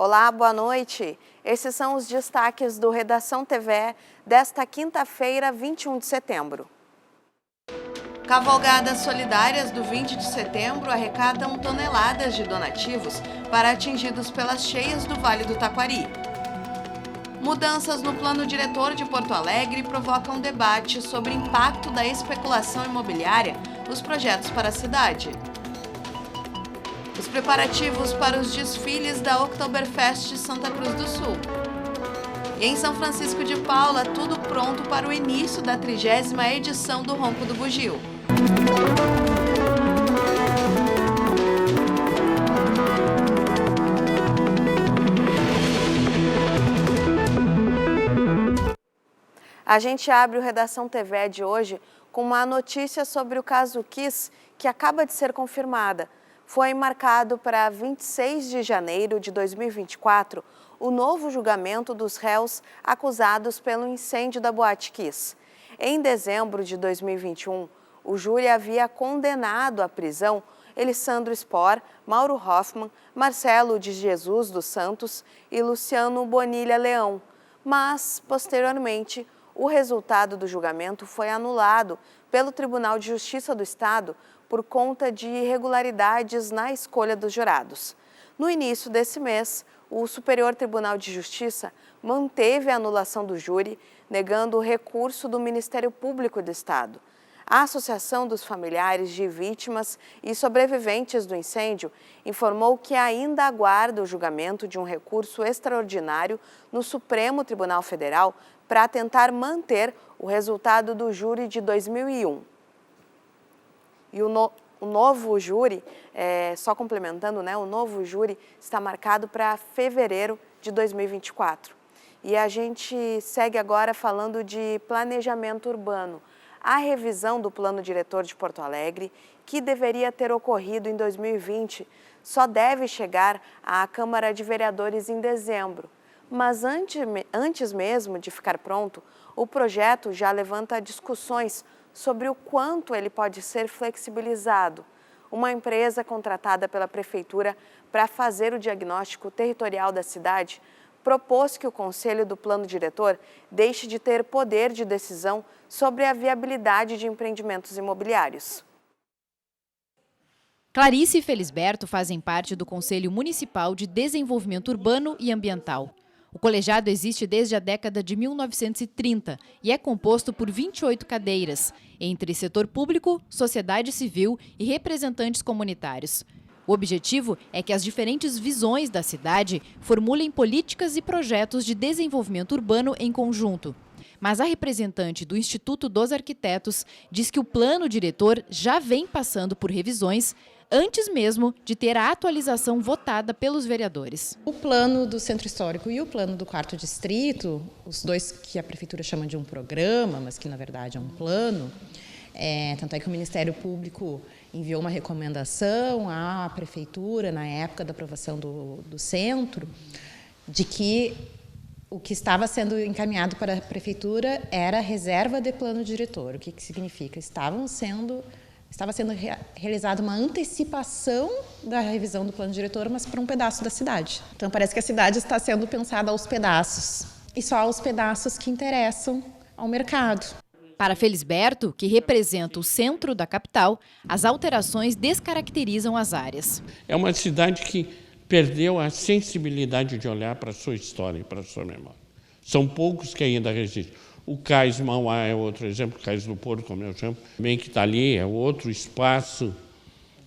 Olá, boa noite. Esses são os destaques do Redação TV desta quinta-feira, 21 de setembro. Cavalgadas solidárias do 20 de setembro arrecadam toneladas de donativos para atingidos pelas cheias do Vale do Taquari. Mudanças no plano diretor de Porto Alegre provocam debate sobre o impacto da especulação imobiliária nos projetos para a cidade. Os preparativos para os desfiles da Oktoberfest Santa Cruz do Sul. E em São Francisco de Paula, tudo pronto para o início da 30ª edição do Ronco do Bugio. A gente abre o Redação TV de hoje com uma notícia sobre o caso Kiss, que acaba de ser confirmada. Foi marcado para 26 de janeiro de 2024 o novo julgamento dos réus acusados pelo incêndio da Boate Kiss. Em dezembro de 2021, o júri havia condenado à prisão Elisandro Spor, Mauro Hoffman, Marcelo de Jesus dos Santos e Luciano Bonilha Leão. Mas, posteriormente, o resultado do julgamento foi anulado pelo Tribunal de Justiça do Estado por conta de irregularidades na escolha dos jurados. No início desse mês, o Superior Tribunal de Justiça manteve a anulação do júri, negando o recurso do Ministério Público do Estado. A Associação dos Familiares de Vítimas e Sobreviventes do Incêndio informou que ainda aguarda o julgamento de um recurso extraordinário no Supremo Tribunal Federal para tentar manter o resultado do júri de 2001. E o novo júri, só complementando, o novo júri está marcado para fevereiro de 2024. E a gente segue agora falando de planejamento urbano. A revisão do Plano Diretor de Porto Alegre, que deveria ter ocorrido em 2020, só deve chegar à Câmara de Vereadores em dezembro. Mas antes mesmo de ficar pronto, o projeto já levanta discussões sobre o quanto ele pode ser flexibilizado. Uma empresa contratada pela Prefeitura para fazer o diagnóstico territorial da cidade propôs que o Conselho do Plano Diretor deixe de ter poder de decisão sobre a viabilidade de empreendimentos imobiliários. Clarice e Felisberto fazem parte do Conselho Municipal de Desenvolvimento Urbano e Ambiental. O colegiado existe desde a década de 1930 e é composto por 28 cadeiras, entre setor público, sociedade civil e representantes comunitários. O objetivo é que as diferentes visões da cidade formulem políticas e projetos de desenvolvimento urbano em conjunto. Mas a representante do Instituto dos Arquitetos diz que o plano diretor já vem passando por revisões antes mesmo de ter a atualização votada pelos vereadores. O plano do Centro Histórico e o plano do 4º Distrito, os dois que a Prefeitura chama de um programa, mas que na verdade é um plano, tanto é que o Ministério Público enviou uma recomendação à Prefeitura, na época da aprovação do centro, de que o que estava sendo encaminhado para a Prefeitura era reserva de plano diretor. O que significa? Estava sendo realizada uma antecipação da revisão do plano diretor, mas para um pedaço da cidade. Então parece que a cidade está sendo pensada aos pedaços, e só aos pedaços que interessam ao mercado. Para Felisberto, que representa o centro da capital, as alterações descaracterizam as áreas. É uma cidade que perdeu a sensibilidade de olhar para a sua história e para a sua memória. São poucos que ainda resistem. O Cais Mauá é outro exemplo, o Cais do Porto, como eu chamo, também que está ali, é outro espaço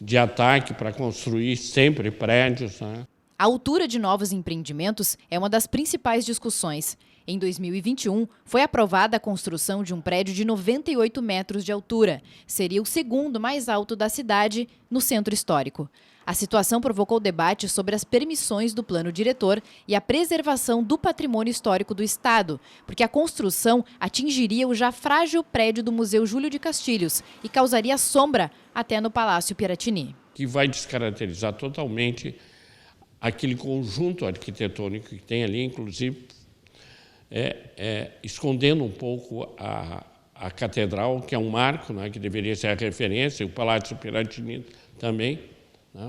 de ataque para construir sempre prédios. A altura de novos empreendimentos é uma das principais discussões. Em 2021, foi aprovada a construção de um prédio de 98 metros de altura. Seria o segundo mais alto da cidade, no centro histórico. A situação provocou debate sobre as permissões do plano diretor e a preservação do patrimônio histórico do Estado, porque a construção atingiria o já frágil prédio do Museu Júlio de Castilhos e causaria sombra até no Palácio Piratini. Que vai descaracterizar totalmente aquele conjunto arquitetônico que tem ali, inclusive escondendo um pouco a catedral, que é um marco, que deveria ser a referência, e o Palácio Piratini também.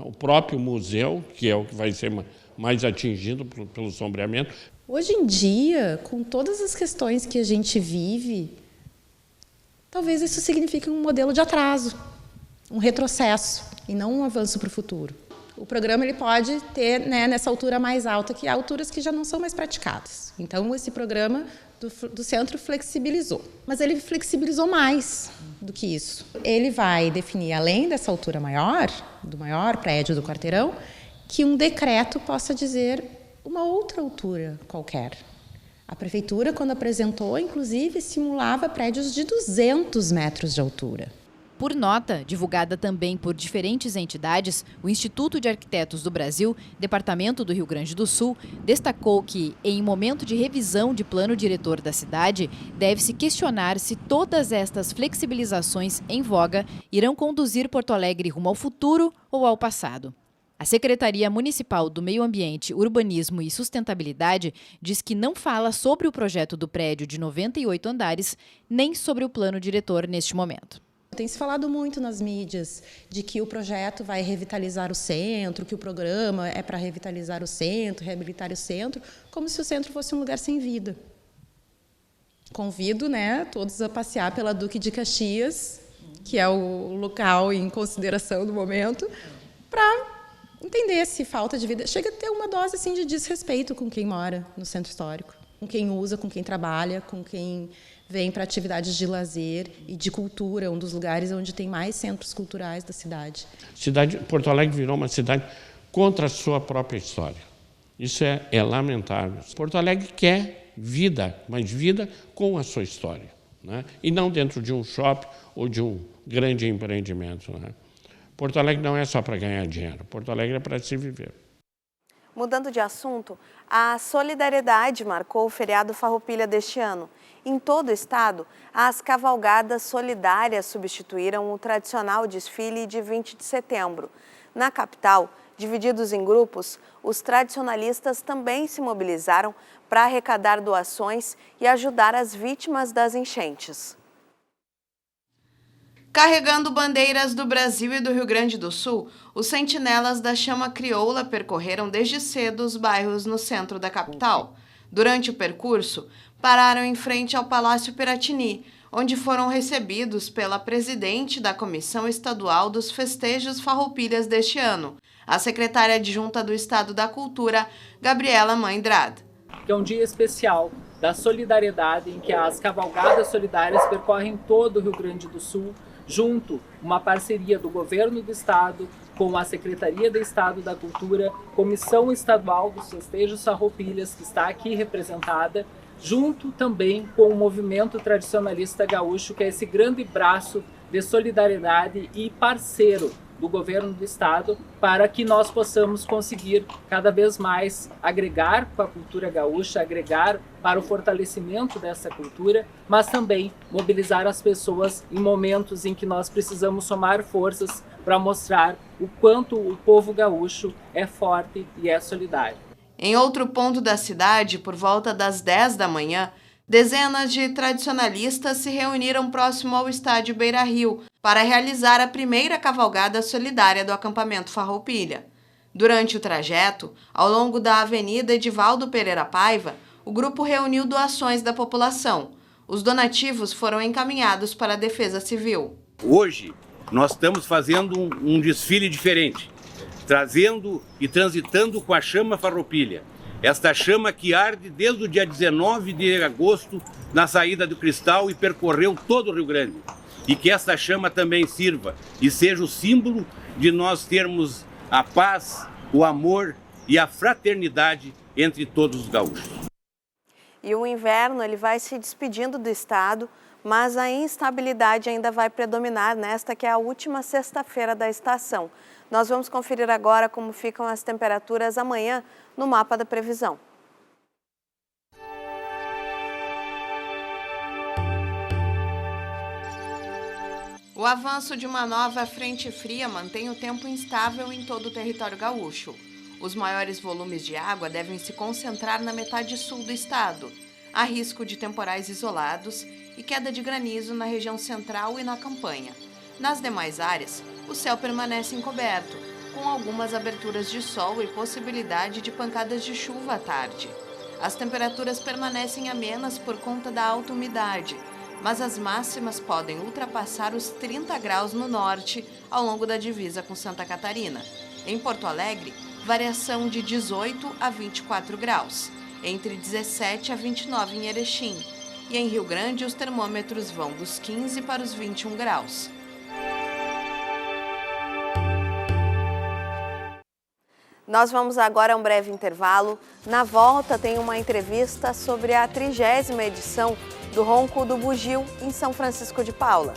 O próprio museu, que é o que vai ser mais atingido pelo sombreamento. Hoje em dia, com todas as questões que a gente vive, talvez isso signifique um modelo de atraso, um retrocesso e não um avanço para o futuro. O programa ele pode ter, né, nessa altura mais alta, que há alturas que já não são mais praticadas. Então, esse programa do centro flexibilizou. Mas ele flexibilizou mais do que isso. Ele vai definir, além dessa altura maior, do maior prédio do quarteirão, que um decreto possa dizer uma outra altura qualquer. A prefeitura, quando apresentou, inclusive, simulava prédios de 200 metros de altura. Por nota, divulgada também por diferentes entidades, o Instituto de Arquitetos do Brasil, Departamento do Rio Grande do Sul, destacou que, em momento de revisão de plano diretor da cidade, deve-se questionar se todas estas flexibilizações em voga irão conduzir Porto Alegre rumo ao futuro ou ao passado. A Secretaria Municipal do Meio Ambiente, Urbanismo e Sustentabilidade diz que não fala sobre o projeto do prédio de 98 andares, nem sobre o plano diretor neste momento. Tem se falado muito nas mídias de que o projeto vai revitalizar o centro, que o programa é para revitalizar o centro, reabilitar o centro, como se o centro fosse um lugar sem vida. Convido, né, todos a passear pela Duque de Caxias, que é o local em consideração do momento, para entender se falta de vida. Chega a ter uma dose assim, de desrespeito com quem mora no centro histórico, com quem usa, com quem trabalha, com quem vem para atividades de lazer e de cultura, um dos lugares onde tem mais centros culturais da cidade. Porto Alegre virou uma cidade contra a sua própria história. Isso é lamentável. Porto Alegre quer vida, mas vida com a sua história, né? E não dentro de um shopping ou de um grande empreendimento, né? Porto Alegre não é só para ganhar dinheiro, Porto Alegre é para se viver. Mudando de assunto, a Solidariedade marcou o feriado Farroupilha deste ano. Em todo o estado, as cavalgadas solidárias substituíram o tradicional desfile de 20 de setembro. Na capital, divididos em grupos, os tradicionalistas também se mobilizaram para arrecadar doações e ajudar as vítimas das enchentes. Carregando bandeiras do Brasil e do Rio Grande do Sul, os sentinelas da Chama Crioula percorreram desde cedo os bairros no centro da capital. Durante o percurso, pararam em frente ao Palácio Piratini, onde foram recebidos pela presidente da Comissão Estadual dos Festejos Farroupilhas deste ano, a secretária adjunta do Estado da Cultura, Gabriela Mandrad. Que é um dia especial da solidariedade, em que as cavalgadas solidárias percorrem todo o Rio Grande do Sul, junto uma parceria do Governo do Estado com a Secretaria de Estado da Cultura, Comissão Estadual dos Festejos Farroupilhas, que está aqui representada, junto também com o movimento tradicionalista gaúcho, que é esse grande braço de solidariedade e parceiro do Governo do Estado, para que nós possamos conseguir cada vez mais agregar com a cultura gaúcha, agregar para o fortalecimento dessa cultura, mas também mobilizar as pessoas em momentos em que nós precisamos somar forças para mostrar o quanto o povo gaúcho é forte e é solidário. Em outro ponto da cidade, por volta das 10 da manhã, dezenas de tradicionalistas se reuniram próximo ao estádio Beira-Rio para realizar a primeira cavalgada solidária do acampamento Farroupilha. Durante o trajeto, ao longo da Avenida Edivaldo Pereira Paiva, o grupo reuniu doações da população. Os donativos foram encaminhados para a Defesa Civil. Hoje, nós estamos fazendo um desfile diferente, trazendo e transitando com a chama Farroupilha. Esta chama que arde desde o dia 19 de agosto na saída do Cristal e percorreu todo o Rio Grande. E que esta chama também sirva e seja o símbolo de nós termos a paz, o amor e a fraternidade entre todos os gaúchos. E o inverno ele vai se despedindo do estado, mas a instabilidade ainda vai predominar nesta que é a última sexta-feira da estação. Nós vamos conferir agora como ficam as temperaturas amanhã no mapa da previsão. O avanço de uma nova frente fria mantém o tempo instável em todo o território gaúcho. Os maiores volumes de água devem se concentrar na metade sul do estado. Há risco de temporais isolados e queda de granizo na região central e na campanha. Nas demais áreas, o céu permanece encoberto, com algumas aberturas de sol e possibilidade de pancadas de chuva à tarde. As temperaturas permanecem amenas por conta da alta umidade, mas as máximas podem ultrapassar os 30 graus no norte, ao longo da divisa com Santa Catarina. Em Porto Alegre, variação de 18 a 24 graus, entre 17 a 29 em Erechim. E em Rio Grande, os termômetros vão dos 15 para os 21 graus. Nós vamos agora a um breve intervalo. Na volta tem uma entrevista sobre a 30ª edição do Ronco do Bugio em São Francisco de Paula.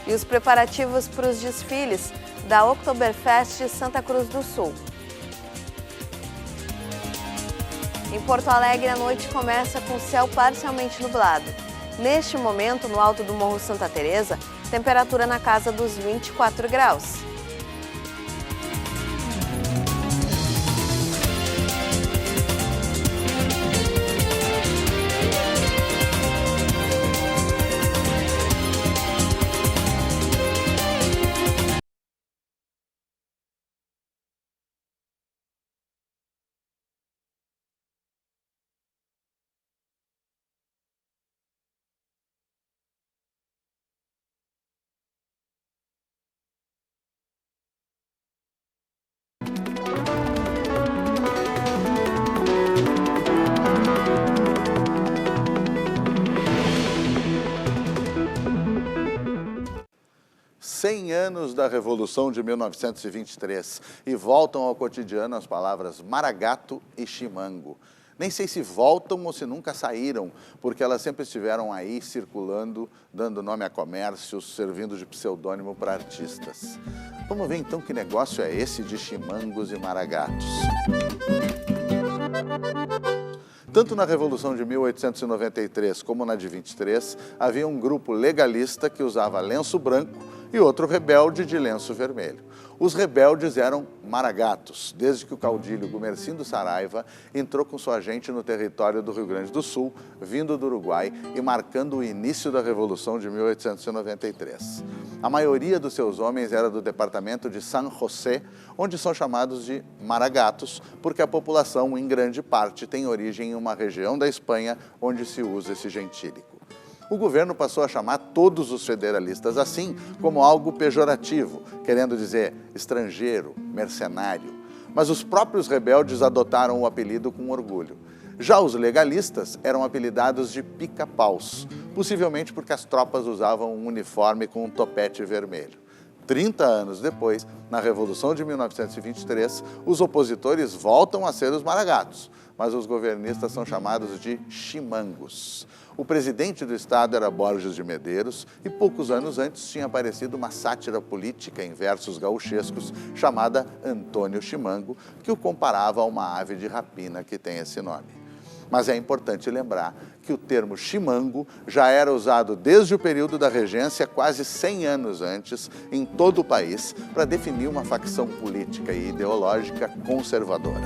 E os preparativos para os desfiles da Oktoberfest Santa Cruz do Sul. Em Porto Alegre, a noite começa com céu parcialmente nublado. Neste momento, no alto do Morro Santa Teresa, temperatura na casa dos 24 graus. Anos da Revolução de 1923 e voltam ao cotidiano as palavras maragato e chimango. Nem sei se voltam ou se nunca saíram, porque elas sempre estiveram aí circulando, dando nome a comércios, servindo de pseudônimo para artistas. Vamos ver então que negócio é esse de chimangos e maragatos. Tanto na Revolução de 1893 como na de 23, havia um grupo legalista que usava lenço branco e outro rebelde de lenço vermelho. Os rebeldes eram maragatos, desde que o caudilho Gumercindo Saraiva entrou com sua gente no território do Rio Grande do Sul, vindo do Uruguai e marcando o início da Revolução de 1893. A maioria dos seus homens era do departamento de San José, onde são chamados de maragatos, porque a população, em grande parte, tem origem em uma região da Espanha onde se usa esse gentílico. O governo passou a chamar todos os federalistas assim, como algo pejorativo, querendo dizer estrangeiro, mercenário. Mas os próprios rebeldes adotaram o apelido com orgulho. Já os legalistas eram apelidados de pica-paus, possivelmente porque as tropas usavam um uniforme com um topete vermelho. 30 anos depois, na Revolução de 1923, os opositores voltam a ser os maragatos, mas os governistas são chamados de chimangos. O presidente do estado era Borges de Medeiros e poucos anos antes tinha aparecido uma sátira política em versos gauchescos chamada Antônio Chimango, que o comparava a uma ave de rapina que tem esse nome. Mas é importante lembrar que o termo chimango já era usado desde o período da regência, quase 100 anos antes, em todo o país, para definir uma facção política e ideológica conservadora.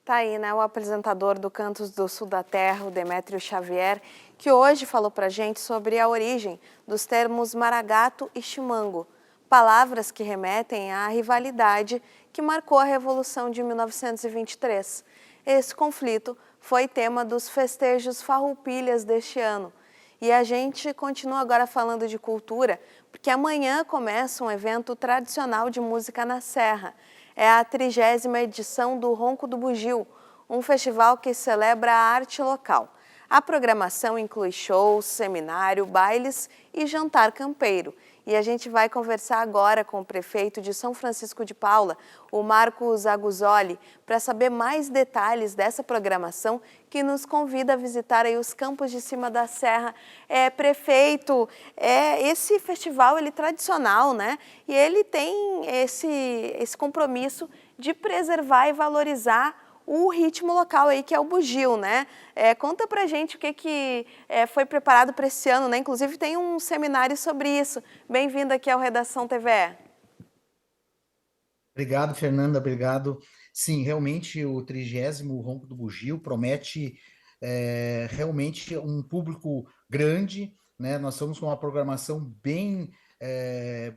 Tá aí, né, o apresentador do Cantos do Sul da Terra, o Demétrio Xavier, que hoje falou pra gente sobre a origem dos termos maragato e chimango, palavras que remetem à rivalidade que marcou a Revolução de 1923. Esse conflito foi tema dos festejos farroupilhas deste ano. E a gente continua agora falando de cultura, porque amanhã começa um evento tradicional de música na Serra. É a 30ª edição do Ronco do Bugio, um festival que celebra a arte local. A programação inclui shows, seminário, bailes e jantar campeiro. E a gente vai conversar agora com o prefeito de São Francisco de Paula, o Marcos Aguzoli, para saber mais detalhes dessa programação que nos convida a visitar aí os campos de cima da serra. Prefeito, esse festival ele é tradicional, né? E ele tem esse compromisso de preservar e valorizar o ritmo local aí, que é o bugio, né? Conta pra gente o que foi preparado para esse ano, né? Inclusive tem um seminário sobre isso. Bem-vindo aqui ao Redação TVE. Obrigado, Fernanda, obrigado. Sim, realmente o 30º Ronco do Bugio promete realmente um público grande, né? Nós estamos com uma programação bem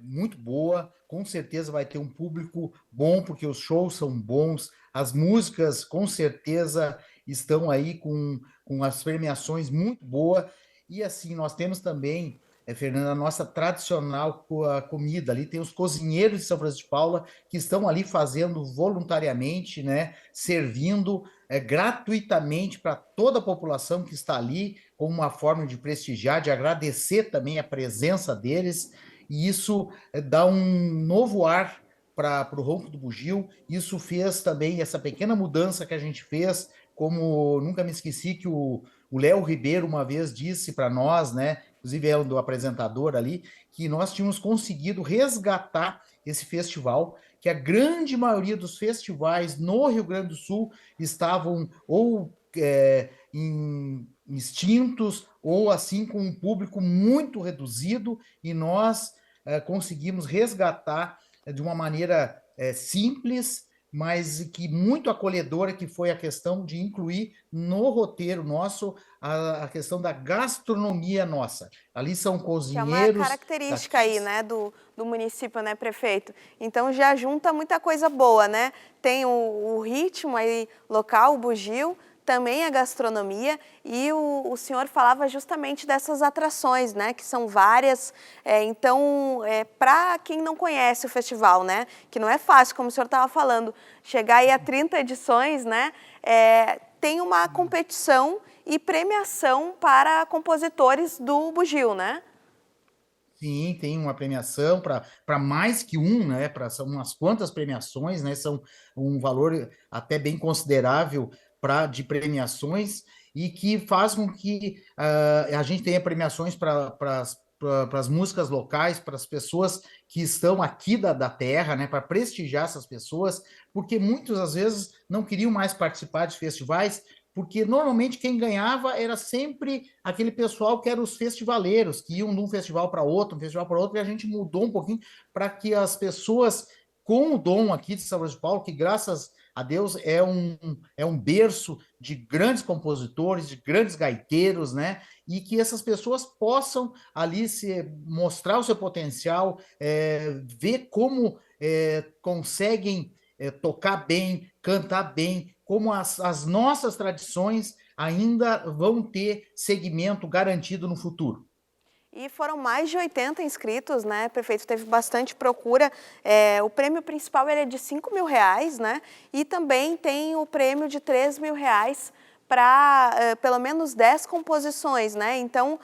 muito boa, com certeza vai ter um público bom, porque os shows são bons, as músicas com certeza estão aí com as premiações muito boas, e assim, nós temos também, Fernanda, a nossa tradicional comida, ali tem os cozinheiros de São Francisco de Paula, que estão ali fazendo voluntariamente, né, servindo gratuitamente para toda a população que está ali, como uma forma de prestigiar, de agradecer também a presença deles, e isso dá um novo ar para o Ronco do Bugio. Isso fez também essa pequena mudança que a gente fez, como nunca me esqueci que o Léo Ribeiro uma vez disse para nós, né, inclusive é do apresentador ali, que nós tínhamos conseguido resgatar esse festival, que a grande maioria dos festivais no Rio Grande do Sul estavam ou extintos ou assim com um público muito reduzido, e nós conseguimos resgatar de uma maneira simples, mas que muito acolhedora, que foi a questão de incluir no roteiro nosso a questão da gastronomia nossa. Ali são cozinheiros... Que é uma característica aí, né, do município, né, prefeito? Então já junta muita coisa boa, né? Tem o ritmo aí local, o bugio, também a gastronomia, e o senhor falava justamente dessas atrações, né, que são várias. Então, para quem não conhece o festival, né, que não é fácil, como o senhor estava falando, chegar aí a 30 edições, né, tem uma competição e premiação para compositores do bugio, né? Sim, tem uma premiação para mais que né? São umas quantas premiações, né? São um valor até bem considerável de premiações, e que faz com que a gente tenha premiações para as músicas locais, para as pessoas que estão aqui da terra, né? Para prestigiar essas pessoas, porque muitas às vezes não queriam mais participar de festivais, porque normalmente quem ganhava era sempre aquele pessoal que eram os festivaleiros, que iam de um festival para outro, e a gente mudou um pouquinho para que as pessoas com o dom aqui de São Francisco de Paula, que graças a Deus é um berço de grandes compositores, de grandes gaiteiros, né? E que essas pessoas possam ali mostrar o seu potencial, ver como conseguem tocar bem, cantar bem, como as nossas tradições ainda vão ter segmento garantido no futuro. E foram mais de 80 inscritos, né, prefeito? Teve bastante procura. O prêmio principal é de R$5.000, né? E também tem o prêmio de R$3.000 para pelo menos 10 composições, né? Então,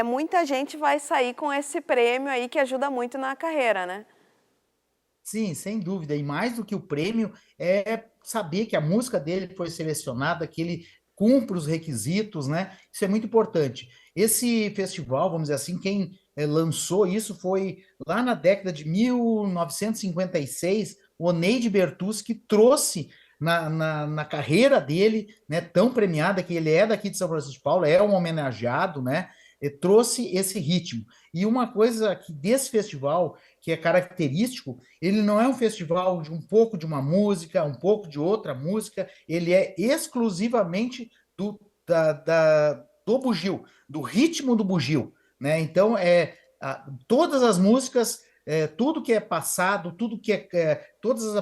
muita gente vai sair com esse prêmio aí que ajuda muito na carreira, né? Sim, sem dúvida. E mais do que o prêmio, é saber que a música dele foi selecionada, que ele cumpre os requisitos, né? Isso é muito importante. Esse festival, vamos dizer assim, quem lançou isso foi lá na década de 1956, o Oneide Bertucci, que trouxe na carreira dele, né, tão premiada, que ele é daqui de São Francisco de Paula, é um homenageado, né? Trouxe esse ritmo. E uma coisa que desse festival, que é característico, ele não é um festival de um pouco de uma música, um pouco de outra música, ele é exclusivamente do bugio, do ritmo do bugio, né? Então, todas as músicas, tudo que é passado, todas as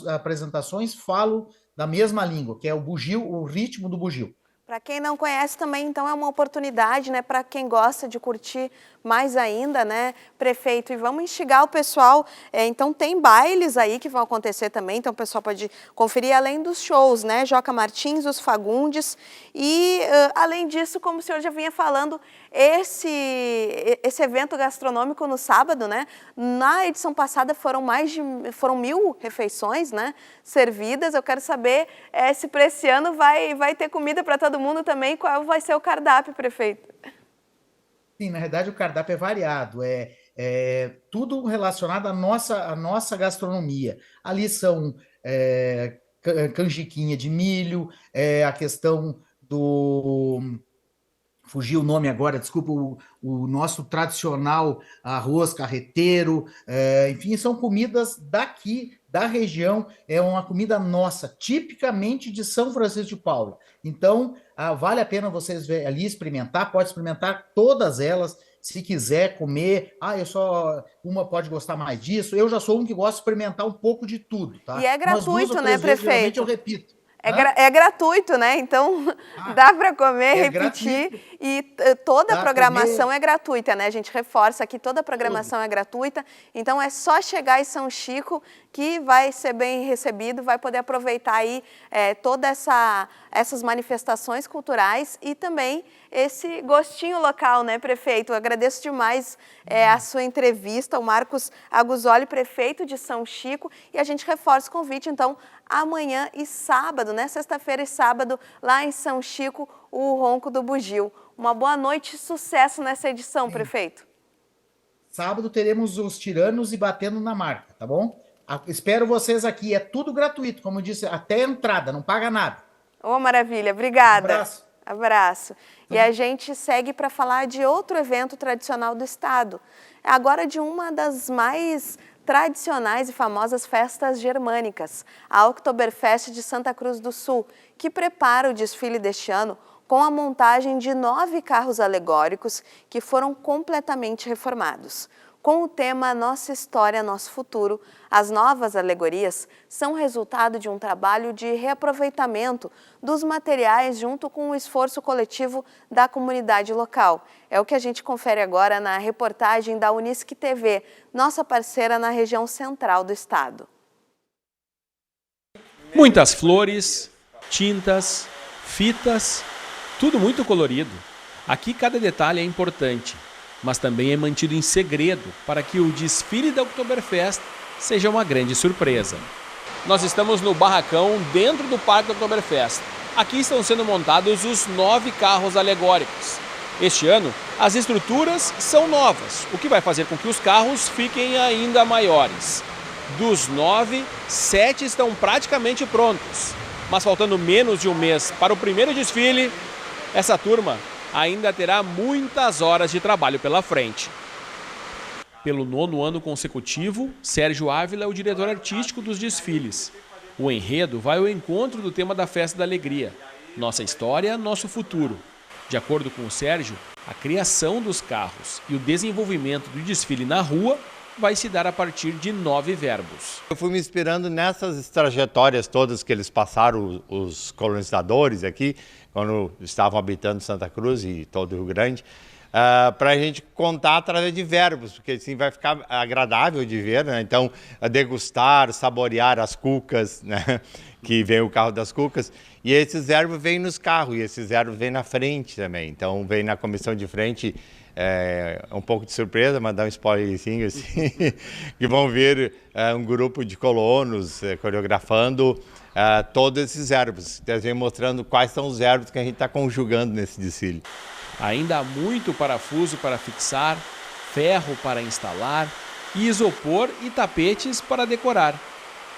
apresentações falam da mesma língua, que é o bugio, o ritmo do bugio. Para quem não conhece também, então, é uma oportunidade, né, para quem gosta de curtir mais ainda, né, prefeito? E vamos instigar o pessoal. Então, tem bailes aí que vão acontecer também, então o pessoal pode conferir, além dos shows, né, Joca Martins, os Fagundes. E, além disso, como o senhor já vinha falando, esse evento gastronômico no sábado, né, na edição passada foram 1.000 refeições, né, servidas. Eu quero saber se para esse ano vai ter comida para todo mundo também. Qual vai ser o cardápio, prefeito? Sim, na verdade o cardápio é variado, tudo relacionado à nossa gastronomia. Ali são canjiquinha de milho, a questão do... Fugiu o nome agora, desculpa, o nosso tradicional arroz carreteiro, enfim, são comidas daqui, da região, é uma comida nossa, tipicamente de São Francisco de Paula. Então, vale a pena vocês ali experimentar, pode experimentar todas elas, se quiser comer, uma pode gostar mais disso. Eu já sou um que gosta de experimentar um pouco de tudo, tá? E é gratuito, né, prefeito? Geralmente eu repito. É gratuito, né? Então dá para comer, repetir. Gratuito. E toda a programação é gratuita, né? A gente reforça que toda a programação é gratuita. Então é só chegar em São Chico que vai ser bem recebido, vai poder aproveitar aí todas essas manifestações culturais e também esse gostinho local, né, prefeito? Eu agradeço demais a sua entrevista, o Marcos Aguzoli, prefeito de São Chico, e a gente reforça o convite, então, amanhã e sábado, né, sexta-feira e sábado, lá em São Chico, o Ronco do Bugio. Uma boa noite e sucesso nessa edição, prefeito. Sábado teremos os Tiranos e Batendo na Marca, tá bom? Espero vocês aqui, é tudo gratuito, como eu disse, até a entrada, não paga nada. Ô, maravilha, obrigada. Abraço. Abraço. E a gente segue para falar de outro evento tradicional do estado. Agora de uma das mais tradicionais e famosas festas germânicas, a Oktoberfest de Santa Cruz do Sul, que prepara o desfile deste ano com a montagem de 9 carros alegóricos que foram completamente reformados. Com o tema Nossa História, Nosso Futuro, as novas alegorias são resultado de um trabalho de reaproveitamento dos materiais junto com o esforço coletivo da comunidade local. É o que a gente confere agora na reportagem da Unisc TV, nossa parceira na região central do estado. Muitas flores, tintas, fitas, tudo muito colorido. Aqui cada detalhe é importante, mas também é mantido em segredo para que o desfile da Oktoberfest seja uma grande surpresa. Nós estamos no barracão dentro do Parque da Oktoberfest. Aqui estão sendo montados os 9 carros alegóricos. Este ano, as estruturas são novas, o que vai fazer com que os carros fiquem ainda maiores. Dos 9, 7 estão praticamente prontos. Mas faltando menos de um mês para o primeiro desfile, essa turma ainda terá muitas horas de trabalho pela frente. Pelo 9º ano consecutivo, Sérgio Ávila é o diretor artístico dos desfiles. O enredo vai ao encontro do tema da Festa da Alegria, Nossa História, Nosso Futuro. De acordo com o Sérgio, a criação dos carros e o desenvolvimento do desfile na rua vai se dar a partir de 9 verbos. Eu fui me inspirando nessas trajetórias todas que eles passaram, os colonizadores aqui, quando estavam habitando Santa Cruz e todo o Rio Grande, para a gente contar através de verbos, porque assim vai ficar agradável de ver, né? Então, degustar, saborear as cucas, né? Que vem o carro das cucas, e esses verbos vêm nos carros, e esses verbos vêm na frente também. Então, vem na comissão de frente, um pouco de surpresa, mas dá um spoilerzinho assim, que vão ver um grupo de colonos coreografando todos esses verbos, mostrando quais são os verbos que a gente está conjugando nesse desfile. Ainda há muito parafuso para fixar, ferro para instalar, isopor e tapetes para decorar.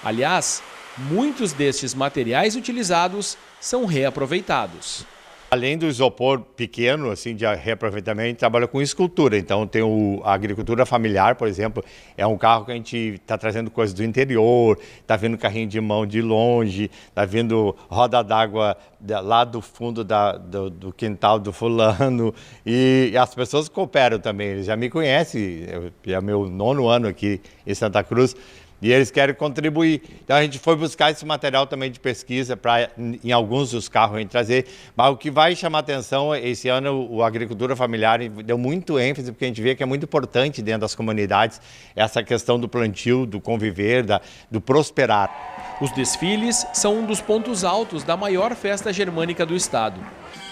Aliás, muitos destes materiais utilizados são reaproveitados. Além do isopor pequeno, assim, de reaproveitamento, a gente trabalha com escultura. Então, tem a agricultura familiar, por exemplo, é um carro que a gente está trazendo coisas do interior, está vindo carrinho de mão de longe, está vindo roda d'água lá do fundo do quintal do fulano. E as pessoas cooperam também, eles já me conhecem, é meu 9º ano aqui em Santa Cruz. E eles querem contribuir. Então a gente foi buscar esse material também de pesquisa para, em alguns dos carros, a gente trazer. Mas o que vai chamar atenção, esse ano, a agricultura familiar deu muito ênfase, porque a gente vê que é muito importante dentro das comunidades essa questão do plantio, do conviver, do prosperar. Os desfiles são um dos pontos altos da maior festa germânica do estado.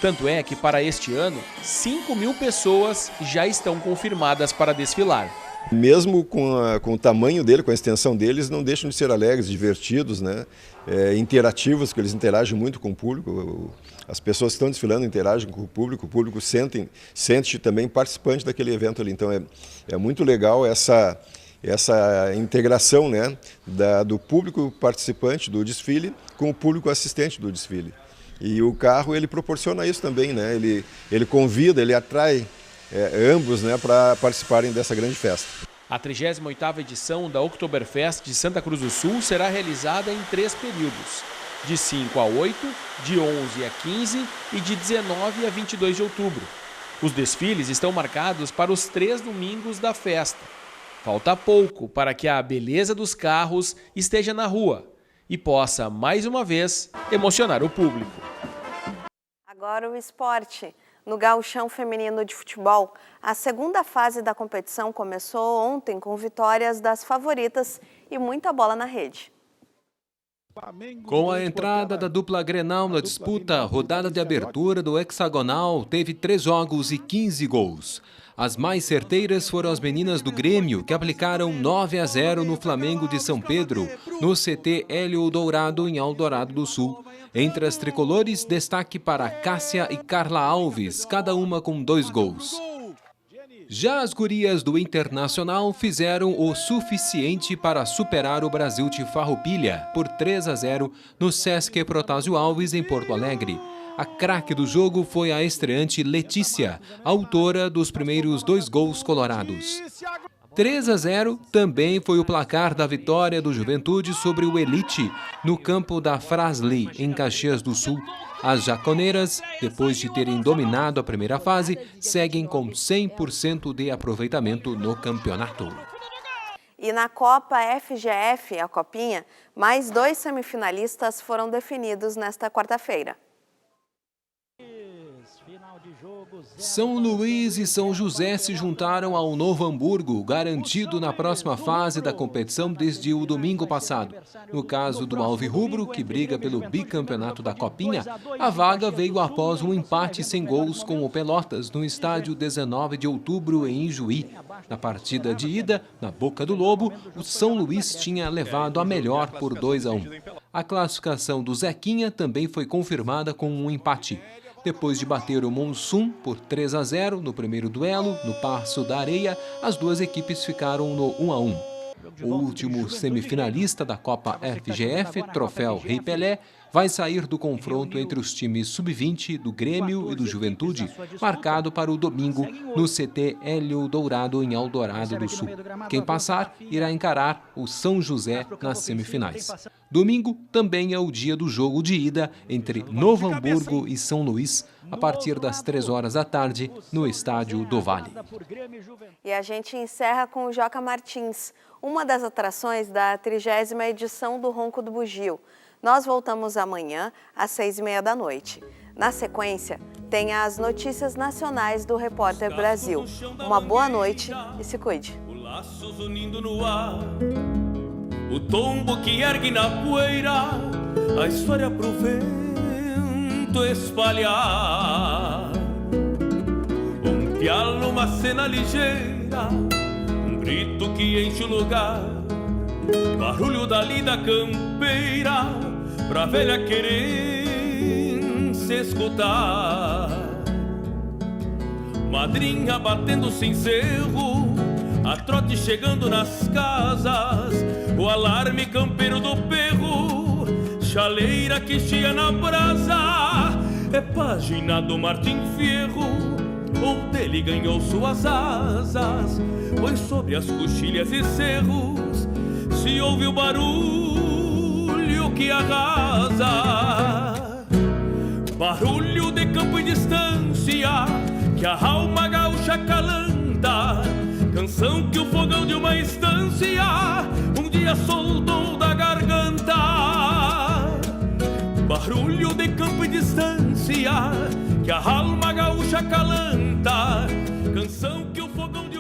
Tanto é que, para este ano, 5.000 pessoas já estão confirmadas para desfilar. Mesmo com o tamanho dele, com a extensão deles, não deixam de ser alegres, divertidos, né? Interativos, porque eles interagem muito com o público. As pessoas que estão desfilando interagem com o público sente também participante daquele evento ali. Então é muito legal essa integração, né, do público participante do desfile com o público assistente do desfile. E o carro ele proporciona isso também, né? Ele convida, ele atrai ambos, né, para participarem dessa grande festa. A 38ª edição da Oktoberfest de Santa Cruz do Sul será realizada em 3 períodos, de 5 a 8, de 11 a 15 e de 19 a 22 de outubro. Os desfiles estão marcados para os 3 domingos da festa. Falta pouco para que a beleza dos carros esteja na rua e possa, mais uma vez, emocionar o público. Agora o esporte. No Gauchão Feminino de Futebol, a segunda fase da competição começou ontem com vitórias das favoritas e muita bola na rede. Com a entrada da dupla Grenal na disputa, a rodada de abertura do hexagonal teve 3 jogos e 15 gols. As mais certeiras foram as meninas do Grêmio, que aplicaram 9-0 no Flamengo de São Pedro, no CT Hélio Dourado, em Eldorado do Sul. Entre as tricolores, destaque para Cássia e Carla Alves, cada uma com 2 gols. Já as gurias do Internacional fizeram o suficiente para superar o Brasil de Farroupilha por 3-0 no Sesc Protásio Alves, em Porto Alegre. A craque do jogo foi a estreante Letícia, autora dos primeiros 2 gols colorados. 3-0 também foi o placar da vitória do Juventude sobre o Elite, no campo da Frasli, em Caxias do Sul. As jaconeiras, depois de terem dominado a primeira fase, seguem com 100% de aproveitamento no campeonato. E na Copa FGF, a Copinha, mais 2 semifinalistas foram definidos nesta quarta-feira. São Luís e São José se juntaram ao Novo Hamburgo, garantido na próxima fase da competição desde o domingo passado. No caso do Alvirrubro, que briga pelo bicampeonato da Copinha, a vaga veio após um empate sem gols com o Pelotas no estádio 19 de outubro em Ijuí. Na partida de ida, na Boca do Lobo, o São Luís tinha levado a melhor por 2-1. A classificação do Zequinha também foi confirmada com um empate. Depois de bater o Monsum por 3-0 no primeiro duelo, no Paço da Areia, as duas equipes ficaram no 1-1. O último semifinalista da Copa FGF, Troféu Rei Pelé, vai sair do confronto entre os times sub-20 do Grêmio e do Juventude, marcado para o domingo no CT Hélio Dourado, em Eldorado do Sul. Quem passar irá encarar o São José nas semifinais. Domingo também é o dia do jogo de ida entre Novo Hamburgo e São Luís, a partir das 3 horas da tarde, no estádio do Vale. E a gente encerra com o Joca Martins, uma das atrações da 30ª edição do Ronco do Bugio. Nós voltamos amanhã, às 6h30 da noite. Na sequência, tem as notícias nacionais do Repórter Brasil. Uma boa noite e se cuide. Laços unindo no ar, o tombo que ergue na poeira, a história pro vento espalhar. Um pialo, uma cena ligeira, um grito que enche o lugar, barulho da lida campeira, pra velha querer se escutar. Madrinha batendo sem cerro, a trote chegando nas casas, o alarme campeiro do perro, chaleira que chia na brasa. É página do Martim Fierro, ou dele ganhou suas asas, pois sobre as coxilhas e cerros se ouve o barulho que arrasa. Barulho de campo e distância, que a alma gaúcha calanta, canção que o fogão de uma estância um dia soltou da garganta. Barulho de campo e distância, que a alma gaúcha calanta, canção que o fogão de